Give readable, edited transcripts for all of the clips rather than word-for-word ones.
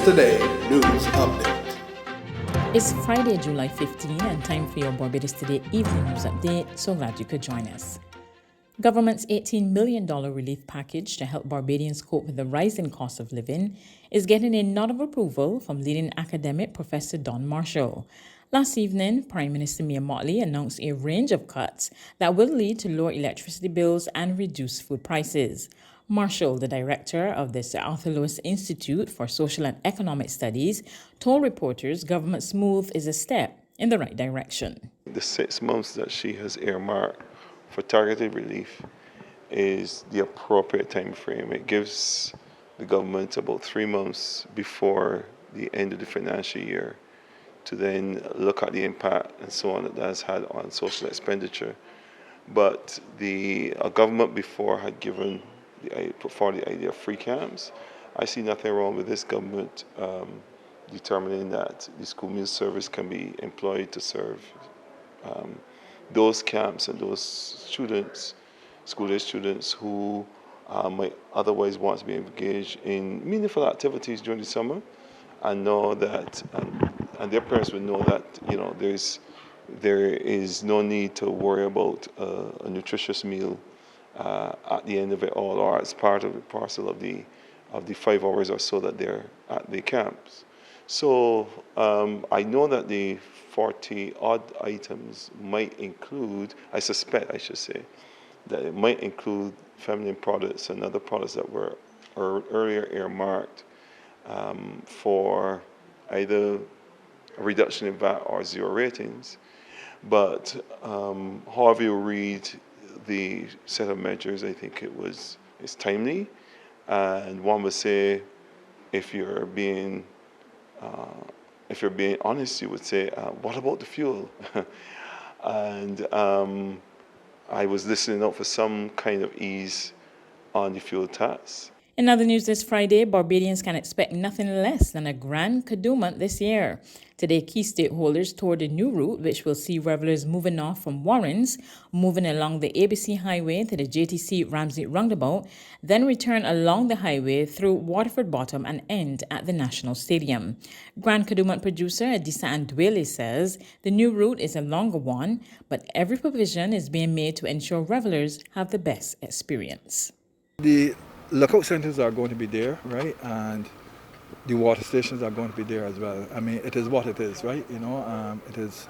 Today News Update. It's Friday, July 15, and time for your Barbados Today Evening News Update. So glad you could join us. Government's $18 million relief package to help Barbadians cope with the rising cost of living is getting a nod of approval from leading academic Professor Don Marshall. Last evening, Prime Minister Mia Mottley announced a range of cuts that will lead to lower electricity bills and reduced food prices. Marshall, the director of the Sir Arthur Lewis Institute for Social and Economic Studies, told reporters government's move is a step in the right direction. The 6 months that she has earmarked for targeted relief is the appropriate time frame. It gives the government about 3 months before the end of the financial year to then look at the impact and so on that has had on social expenditure. But the government before had put forward the idea of free camps. I see nothing wrong with this government determining that the school meal service can be employed to serve those camps and those students, school-age students who might otherwise want to be engaged in meaningful activities during the summer, and know that, and their parents would know that, there is no need to worry about a nutritious meal at the end of it all, or as part of the parcel of the 5 hours or so that they're at the camps. So I know that the 40 odd items might include, I suspect I should say, that it might include feminine products and other products that were earlier earmarked for either a reduction in VAT or 0 ratings. But however you read the set of measures, I think it's timely, and one would say, if you're being honest, you would say, what about the fuel? And I was listening out for some kind of ease on the fuel tax. In other news this Friday, Barbadians can expect nothing less than a Grand Kadooment this year. Today, key stakeholders toured a new route which will see revelers moving off from Warrens, moving along the ABC Highway to the JTC Ramsey Roundabout, then return along the highway through Waterford Bottom and end at the National Stadium. Grand Kadooment producer Adisa Andwele says the new route is a longer one, but every provision is being made to ensure revelers have the best experience. The lookout centers are going to be there, right? And the water stations are going to be there as well. I mean, it is what it is, right? It is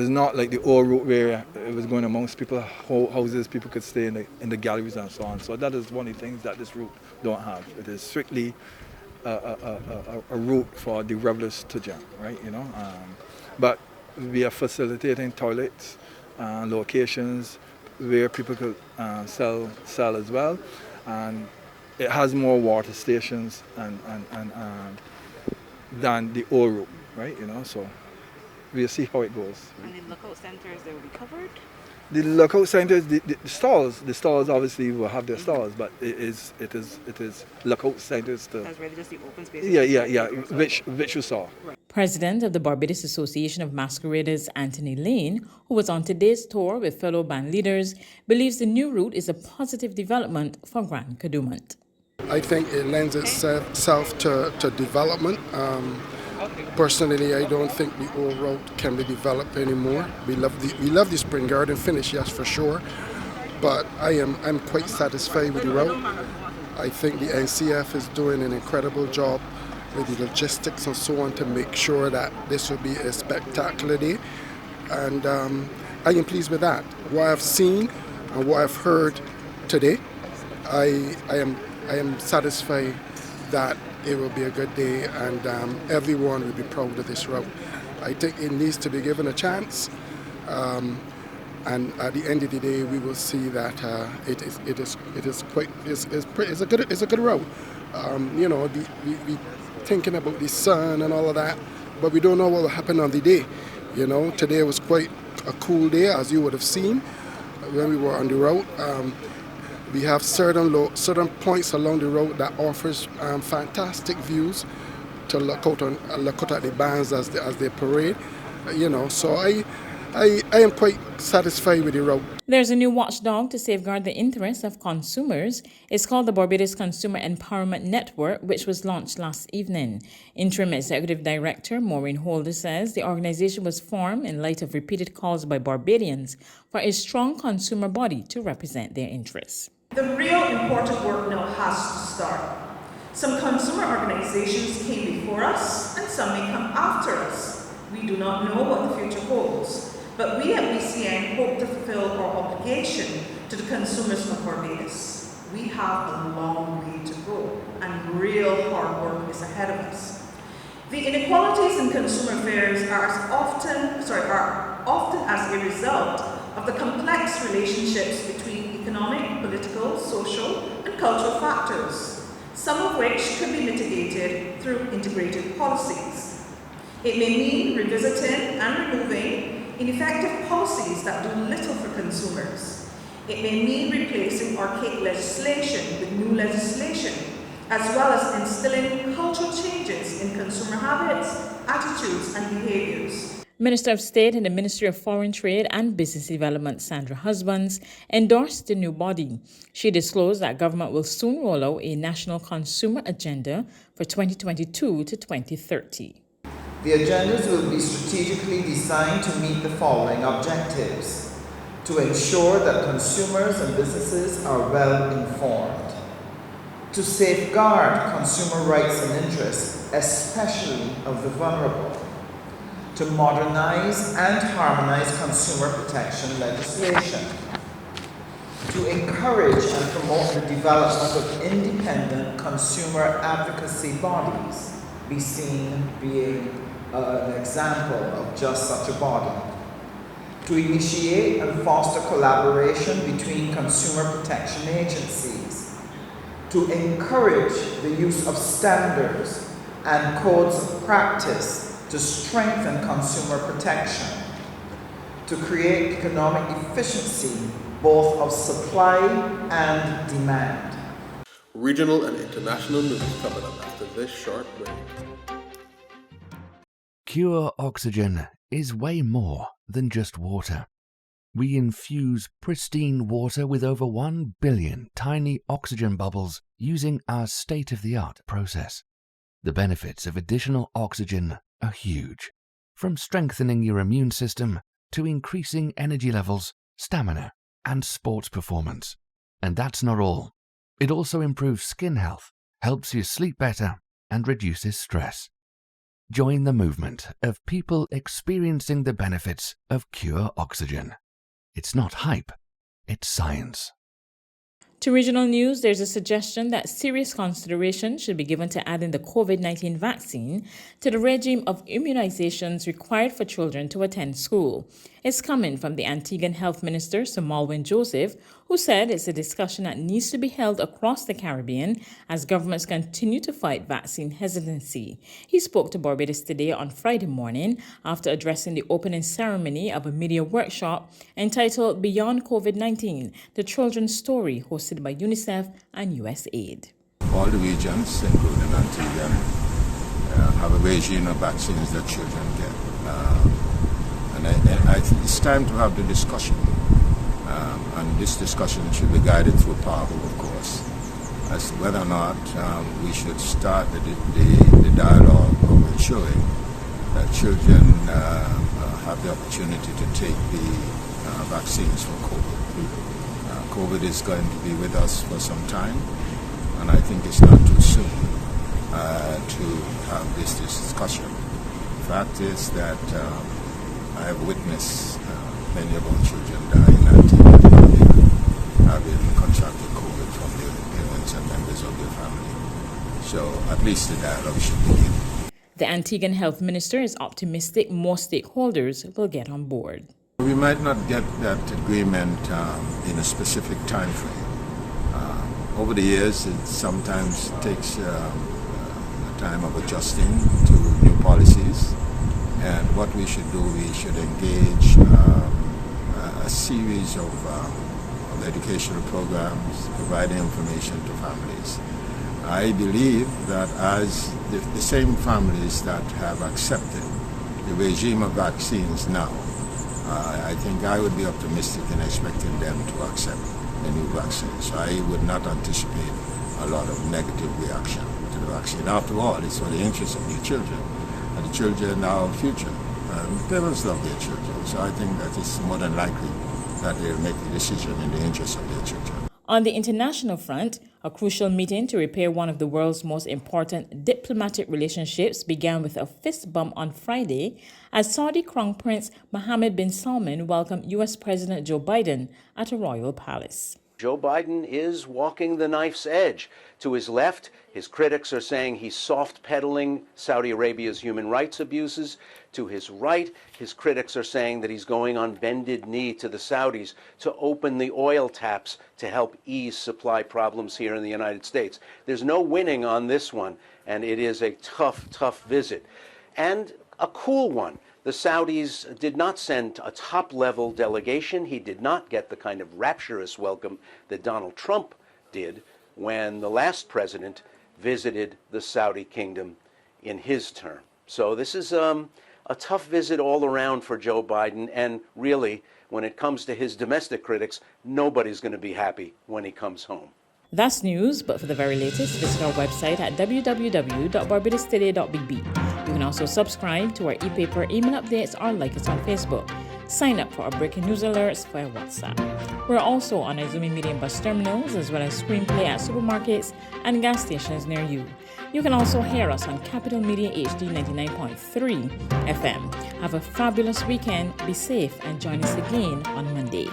not like the old route where it was going amongst people, houses, people could stay in the galleries and so on. So that is one of the things that this route don't have. It is strictly a route for the revelers to jam, right? But we are facilitating toilets, locations where people could sell as well. And it has more water stations than the old route, right? So we'll see how it goes. And the lookout centers, they will be covered? The lookout centers, the stalls obviously will have their stalls, but it is lookout centers to. That's really just the open space. Yeah, which you saw. Right. President of the Barbados Association of Masqueraders, Anthony Lane, who was on today's tour with fellow band leaders, believes the new route is a positive development for Grand Kadooment. I think it lends itself to development. Personally, I don't think the old route can be developed anymore. We love the Spring Garden finish, yes, for sure. But I'm quite satisfied with the route. I think the NCF is doing an incredible job with the logistics and so on to make sure that this will be a spectacular day. And I am pleased with that. What I've seen and what I've heard today, I am satisfied that it will be a good day, and everyone will be proud of this route. I think it needs to be given a chance, and at the end of the day, we will see that it's a good route. We thinking about the sun and all of that, but we don't know what will happen on the day. Today was quite a cool day, as you would have seen when we were on the route. We have certain points along the road that offers fantastic views to look out at the bands as they parade. So I am quite satisfied with the route. There's a new watchdog to safeguard the interests of consumers. It's called the Barbados Consumer Empowerment Network, which was launched last evening. Interim Executive Director Maureen Holder says the organization was formed in light of repeated calls by Barbadians for a strong consumer body to represent their interests. The real important work now has to start. Some consumer organizations came before us and some may come after us. We do not know what the future holds. But we at BCN hope to fulfill our obligation to the consumers of Barbados. We have a long way to go, and real hard work is ahead of us. The inequalities in consumer affairs are often as a result of the complex relationships between economic, political, social, and cultural factors, some of which could be mitigated through integrated policies. It may mean revisiting and removing ineffective policies that do little for consumers. It may mean replacing archaic legislation with new legislation, as well as instilling cultural changes in consumer habits, attitudes, and behaviors. Minister of State in the Ministry of Foreign Trade and Business Development, Sandra Husbands, endorsed the new body. She disclosed that government will soon roll out a national consumer agenda for 2022 to 2030. The agendas will be strategically designed to meet the following objectives: to ensure that consumers and businesses are well informed, to safeguard consumer rights and interests, especially of the vulnerable, to modernize and harmonize consumer protection legislation, to encourage and promote the development of independent consumer advocacy bodies, be seen being an example of just such a body, to initiate and foster collaboration between consumer protection agencies, to encourage the use of standards and codes of practice to strengthen consumer protection, to create economic efficiency both of supply and demand. Regional and international news coming up after this short break. Pure oxygen is way more than just water. We infuse pristine water with over 1 billion tiny oxygen bubbles using our state-of-the-art process. The benefits of additional oxygen are huge, from strengthening your immune system to increasing energy levels, stamina, and sports performance. And that's not all. It also improves skin health, helps you sleep better, and reduces stress. Join the movement of people experiencing the benefits of Pure Oxygen. It's not hype, it's science. To regional news, there's a suggestion that serious consideration should be given to adding the COVID-19 vaccine to the regime of immunizations required for children to attend school. It's coming from the Antiguan Health Minister, Sir Malwyn Joseph, who said it's a discussion that needs to be held across the Caribbean as governments continue to fight vaccine hesitancy. He spoke to Barbados Today on Friday morning after addressing the opening ceremony of a media workshop entitled Beyond COVID-19, The Children's Story, hosted by UNICEF and USAID. All the regions, including Antigua, have a regime of vaccines that children get. And I think it's time to have the discussion. And this discussion should be guided through Parliament, of course, as to whether or not we should start the dialogue of ensuring that children have the opportunity to take the vaccines for COVID. COVID is going to be with us for some time, and I think it's not too soon to have this discussion. The fact is that I have witnessed many of our children die in Antigua having contracted COVID from their parents and members of their family. So at least the dialogue should begin. The Antiguan Health Minister is optimistic more stakeholders will get on board. We might not get that agreement in a specific time frame. Over the years, it sometimes takes a time of adjusting to new policies. And what we should do, we should engage a series of educational programs, providing information to families. I believe that as the same families that have accepted the regime of vaccines now I think I would be optimistic in expecting them to accept the new vaccine. So I would not anticipate a lot of negative reaction to the vaccine. After all, it's for the interest of the children, and the children are our future. Parents love their children, so I think that it's more than likely that they'll make the decision in the interest of their children. On the international front, a crucial meeting to repair one of the world's most important diplomatic relationships began with a fist bump on Friday as Saudi Crown Prince Mohammed bin Salman welcomed U.S. President Joe Biden at a royal palace. Joe Biden is walking the knife's edge. To his left, his critics are saying he's soft-pedaling Saudi Arabia's human rights abuses. To his right, his critics are saying that he's going on bended knee to the Saudis to open the oil taps to help ease supply problems here in the United States. There's no winning on this one, and it is a tough, tough visit. And a cool one. The Saudis did not send a top-level delegation. He did not get the kind of rapturous welcome that Donald Trump did when the last president visited the Saudi kingdom in his term. So this is a tough visit all around for Joe Biden, and really, when it comes to his domestic critics, nobody's going to be happy when he comes home. That's news, but for the very latest, visit our website at www.barbadostoday.bb. You can also subscribe to our e-paper email updates or like us on Facebook. Sign up for our breaking news alerts via WhatsApp. We're also on Izumi Medium bus terminals as well as screenplay at supermarkets and gas stations near you. You can also hear us on Capital Media HD 99.3 FM. Have a fabulous weekend, be safe, and join us again on Monday.